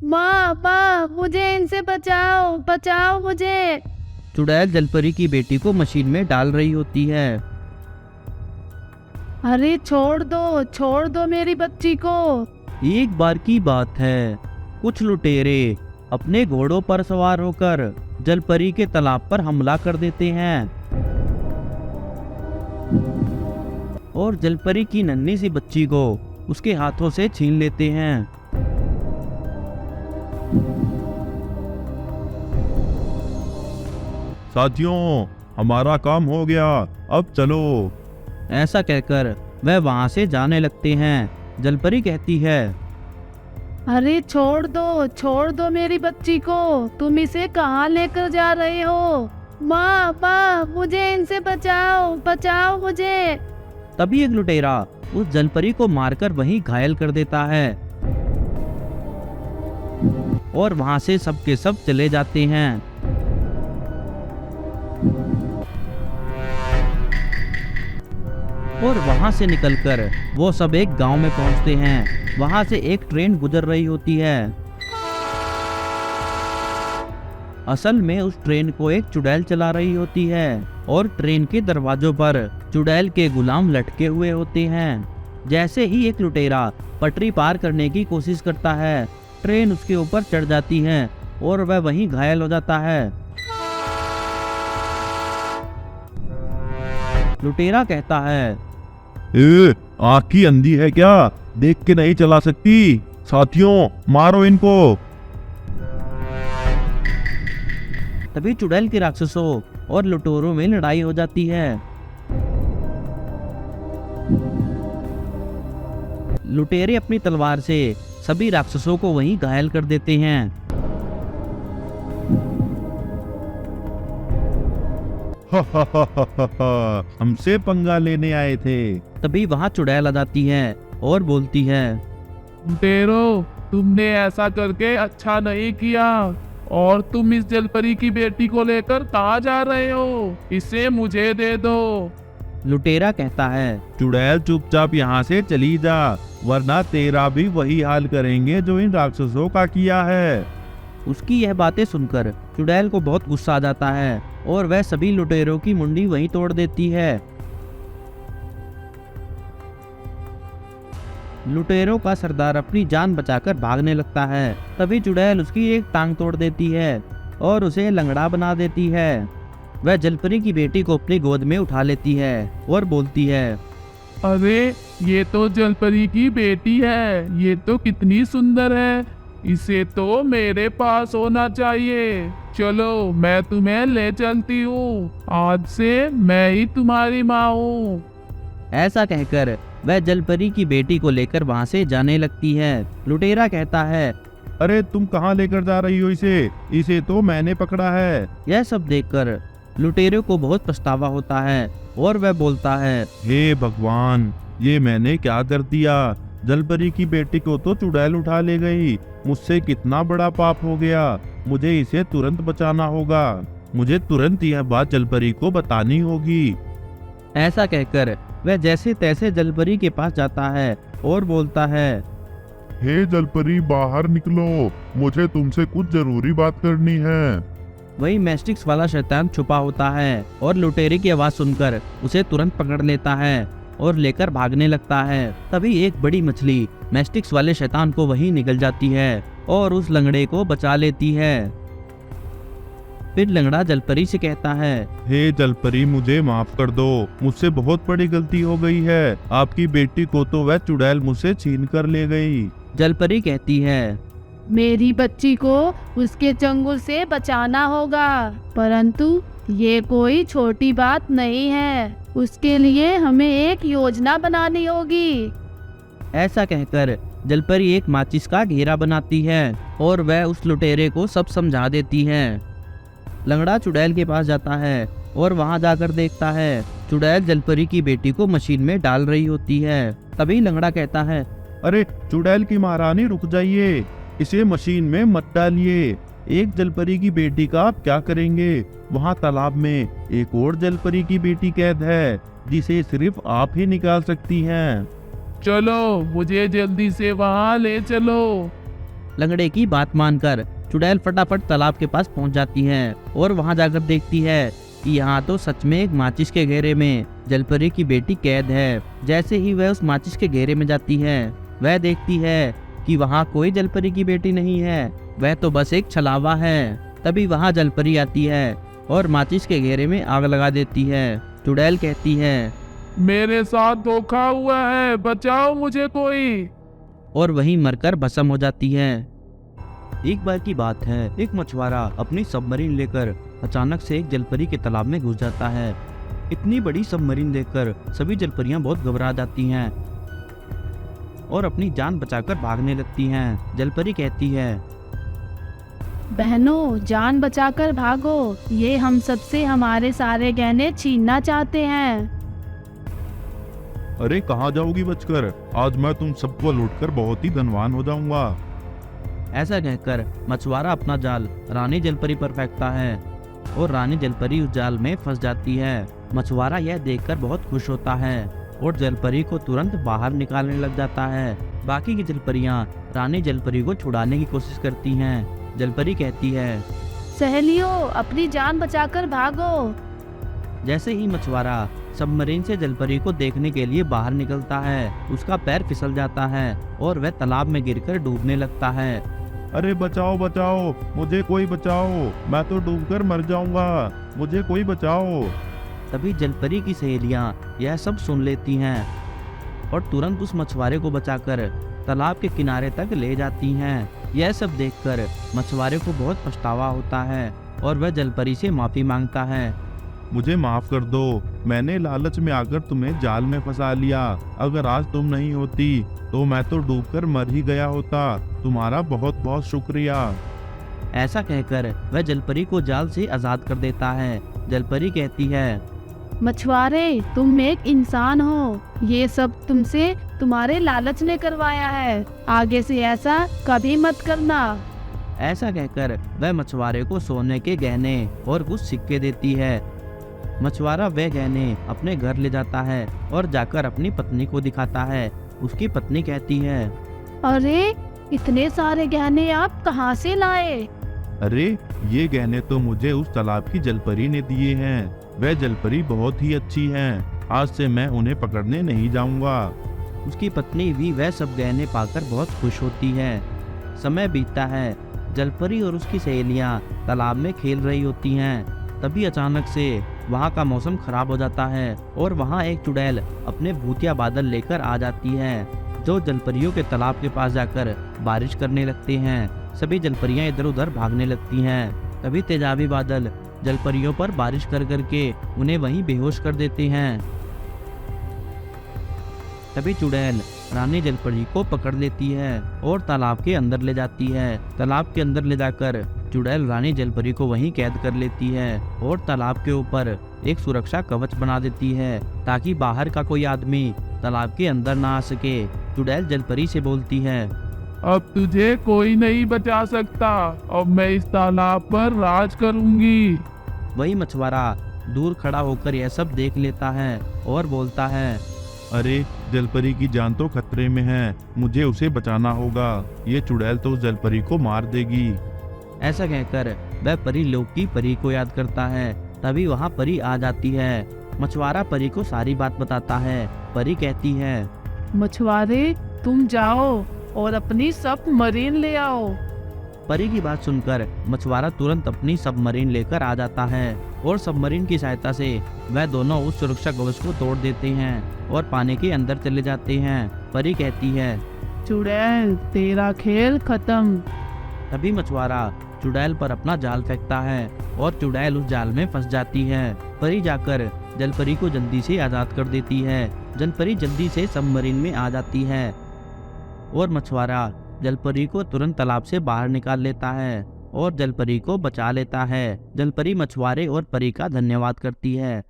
माँ माँ, मुझे इनसे बचाओ, बचाओ मुझे। चुड़ैल जलपरी की बेटी को मशीन में डाल रही होती है। अरे छोड़ दो मेरी बच्ची को। एक बार की बात है, कुछ लुटेरे अपने घोड़ों पर सवार होकर जलपरी के तालाब पर हमला कर देते हैं और जलपरी की नन्ही सी बच्ची को उसके हाथों से छीन लेते हैं। साथियों, हमारा काम हो गया, अब चलो। ऐसा कहकर वह वहां से जाने लगते हैं। जलपरी कहती है, अरे छोड़ दो मेरी बच्ची को। तुम इसे कहाँ लेकर जा रहे हो? माँ माँ, मुझे इनसे बचाओ, बचाओ मुझे। तभी एक लुटेरा उस जलपरी को मारकर वहीं घायल कर देता है और वहां से सब के सब चले जाते हैं। और वहां से निकलकर वो सब एक गांव में पहुंचते हैं। वहां से एक ट्रेन गुजर रही होती है। असल में उस ट्रेन को एक चुड़ैल चला रही होती है और ट्रेन के दरवाजों पर चुड़ैल के गुलाम लटके हुए होते हैं। जैसे ही एक लुटेरा पटरी पार करने की कोशिश करता है, ट्रेन उसके ऊपर चढ़ जाती है और वह वहीं घायल हो जाता है। लुटेरा कहता है, आँख की अंधी है क्या? देख के नहीं चला सकती? साथियों, मारो इनको। तभी चुड़ैल के राक्षसों और लुटेरों में लड़ाई हो जाती है। लुटेरे अपनी तलवार से सभी राक्षसों को वहीं घायल कर देते हैं। हमसे पंगा लेने आए थे। तभी वहां चुड़ैल आ जाती है और बोलती है, लुटेरो, तुमने ऐसा करके अच्छा नहीं किया। और तुम इस जलपरी की बेटी को लेकर कहाँ जा रहे हो? इसे मुझे दे दो। लुटेरा कहता है, चुड़ैल, चुपचाप यहाँ से चली जा, वरना तेरा भी वही हाल करेंगे जो इन राक्षसों का किया है। उसकी यह बातें सुनकर चुड़ैल को बहुत गुस्सा आ जाता है और वह सभी लुटेरों की मुंडी वहीं तोड़ देती है। लुटेरों का सरदार अपनी जान बचाकर भागने लगता है। तभी चुड़ैल उसकी एक टांग तोड़ देती है और उसे लंगड़ा बना देती है। वह जलपरी की बेटी को अपनी गोद में उठा लेती है और बोलती है, अरे, ये तो जलपरी की बेटी है। ये तो कितनी सुंदर है। इसे तो मेरे पास होना चाहिए। चलो, मैं तुम्हें ले चलती हूँ। आज से मैं ही तुम्हारी माँ हूँ। ऐसा कहकर वह जलपरी की बेटी को लेकर वहां से जाने लगती है। लुटेरा कहता है, अरे, तुम कहाँ लेकर जा रही हो इसे? इसे तो मैंने पकड़ा है। यह सब देखकर लुटेरे को बहुत पछतावा होता है और वह बोलता है, हे भगवान, ये मैंने क्या कर दिया? जलपरी की बेटी को तो चुड़ैल उठा ले गई। मुझसे कितना बड़ा पाप हो गया। मुझे इसे तुरंत बचाना होगा। मुझे तुरंत यह बात जलपरी को बतानी होगी। ऐसा कहकर वह जैसे तैसे जलपरी के पास जाता है और बोलता है, हे जलपरी, बाहर निकलो, मुझे तुमसे कुछ जरूरी बात करनी है। वही मैस्टिक्स वाला शैतान छुपा होता है और लुटेरे की आवाज सुनकर उसे तुरंत पकड़ लेता है और लेकर भागने लगता है। तभी एक बड़ी मछली मैस्टिक्स वाले शैतान को वहीं निगल जाती है और उस लंगड़े को बचा लेती है। फिर लंगड़ा जलपरी से कहता है, हे जलपरी, मुझे माफ कर दो। मुझसे बहुत बड़ी गलती हो गई है। आपकी बेटी को तो वह चुड़ैल मुझसे छीन कर ले गई। जलपरी कहती है, मेरी बच्ची को उसके चंगुल से बचाना होगा, परंतु ये कोई छोटी बात नहीं है। उसके लिए हमें एक योजना बनानी होगी। ऐसा कहकर जलपरी एक माचिस का घेरा बनाती है और वह उस लुटेरे को सब समझा देती है। लंगड़ा चुड़ैल के पास जाता है और वहां जाकर देखता है चुड़ैल जलपरी की बेटी को मशीन में डाल रही होती है। तभी लंगड़ा कहता है, अरे चुड़ैल की महारानी, रुक जाइए, इसे मशीन में मत डालिए। एक जलपरी की बेटी का आप क्या करेंगे? वहाँ तालाब में एक और जलपरी की बेटी कैद है, जिसे सिर्फ आप ही निकाल सकती हैं। चलो, मुझे जल्दी से वहाँ ले चलो। लंगड़े की बात मानकर चुड़ैल फटाफट तालाब के पास पहुंच जाती है और वहां जाकर देखती है कि यहाँ तो सच में एक माचिस के घेरे में जलपरी की बेटी कैद है। जैसे ही वह उस माचिस के घेरे में जाती है, वह देखती है कि वहाँ कोई जलपरी की बेटी नहीं है, वह तो बस एक छलावा है। तभी वहाँ जलपरी आती है और माचिस के घेरे में आग लगा देती है। चुड़ैल कहती है, मेरे साथ धोखा हुआ है, बचाओ मुझे कोई। और वहीं मरकर भस्म हो जाती है। एक बार की बात है, एक मछुआरा अपनी सबमरीन लेकर अचानक से एक जलपरी के तालाब में घुस जाता है। इतनी बड़ी सबमरीन देखकर सभी जलपरियां बहुत घबरा जाती हैं और अपनी जान बचाकर भागने लगती हैं। जलपरी कहती है, बहनों, जान बचाकर भागो, ये हम सबसे हमारे सारे गहने छीनना चाहते हैं। अरे कहाँ जाओगी बचकर? आज मैं तुम सबको लूटकर बहुत ही धनवान हो जाऊंगा। ऐसा कहकर मछुआरा अपना जाल रानी जलपरी पर फेंकता है और रानी जलपरी उस जाल में फंस जाती है। मछुआरा यह देखकर बहुत खुश होता है और जलपरी को तुरंत बाहर निकालने लग जाता है। बाकी की जलपरियां रानी जलपरी को छुड़ाने की कोशिश करती हैं। जलपरी कहती है, सहेलियों, अपनी जान बचाकर भागो। जैसे ही मछुआरा सबमरीन से जलपरी को देखने के लिए बाहर निकलता है, उसका पैर फिसल जाता है और वह तालाब में गिरकर डूबने लगता है। अरे बचाओ बचाओ, मुझे कोई बचाओ, मैं तो डूबकर मर जाऊंगा, मुझे कोई बचाओ। तभी जलपरी की सहेलियां यह सब सुन लेती हैं और तुरंत उस मछुआरे को बचाकर तालाब के किनारे तक ले जाती हैं। यह सब देखकर मछुआरे को बहुत पछतावा होता है और वह जलपरी से माफी मांगता है। मुझे माफ कर दो, मैंने लालच में आकर तुम्हें जाल में फंसा लिया। अगर आज तुम नहीं होती तो मैं तो डूबकर मर ही गया होता। तुम्हारा बहुत बहुत शुक्रिया। ऐसा कहकर वह जलपरी को जाल से आजाद कर देता है। जलपरी कहती है, मछुआरे, तुम एक इंसान हो, ये सब तुमसे तुम्हारे लालच ने करवाया है, आगे से ऐसा कभी मत करना। ऐसा कहकर वह मछुआरे को सोने के गहने और कुछ सिक्के देती है। मछुआरा वह गहने अपने घर ले जाता है और जाकर अपनी पत्नी को दिखाता है। उसकी पत्नी कहती है, अरे, इतने सारे गहने आप कहाँ से लाए? अरे ये गहने तो मुझे उस तालाब की जलपरी ने दिए हैं। वह जलपरी बहुत ही अच्छी हैं। आज से मैं उन्हें पकड़ने नहीं जाऊंगा। उसकी पत्नी भी वह सब गहने पाकर बहुत खुश होती है। समय बीतता है, जलपरी और उसकी सहेलियां तालाब में खेल रही होती हैं। तभी अचानक से वहाँ का मौसम खराब हो जाता है और वहाँ एक चुड़ैल अपने भूतिया बादल लेकर आ जाती है, जो जलपरियों के तालाब के पास जाकर बारिश करने लगते हैं। सभी जलपरियां इधर उधर भागने लगती हैं। तभी तेजाबी बादल जलपरियों पर बारिश कर करके उन्हें वहीं बेहोश कर देते हैं। तभी चुड़ैल रानी जलपरी को पकड़ लेती है और तालाब के अंदर ले जाती है। तालाब के अंदर ले जाकर चुड़ैल रानी जलपरी को वहीं कैद कर लेती है और तालाब के ऊपर एक सुरक्षा कवच बना देती है ताकि बाहर का कोई आदमी तालाब के अंदर ना आ सके। चुड़ैल जलपरी से बोलती है, अब तुझे कोई नहीं बचा सकता, अब मैं इस तालाब पर राज करूंगी। वही मछुआरा दूर खड़ा होकर यह सब देख लेता है और बोलता है, अरे जलपरी की जान तो खतरे में है, मुझे उसे बचाना होगा। ये चुड़ैल तो उस जलपरी को मार देगी। ऐसा कहकर वह परी लोक की परी को याद करता है। तभी वहाँ परी आ जाती है। मछुआरा परी को सारी बात बताता है। परी कहती है, मछुआरे, तुम जाओ और अपनी सबमरीन ले आओ। परी की बात सुनकर मछुआरा तुरंत अपनी सबमरीन लेकर आ जाता है और सबमरीन की सहायता से वह दोनों उस सुरक्षा कवच को तोड़ देते हैं और पानी के अंदर चले जाते हैं। परी कहती है, चुड़ैल, तेरा खेल खत्म। तभी मछुआरा चुड़ैल पर अपना जाल फेंकता है और चुड़ैल उस जाल में फंस जाती है। परी जाकर जलपरी को जल्दी से आजाद कर देती है। जलपरी जल्दी से सबमरीन में आ जाती है और मछुआरा जलपरी को तुरंत तालाब से बाहर निकाल लेता है और जलपरी को बचा लेता है। जलपरी मछुआरे और परी का धन्यवाद करती है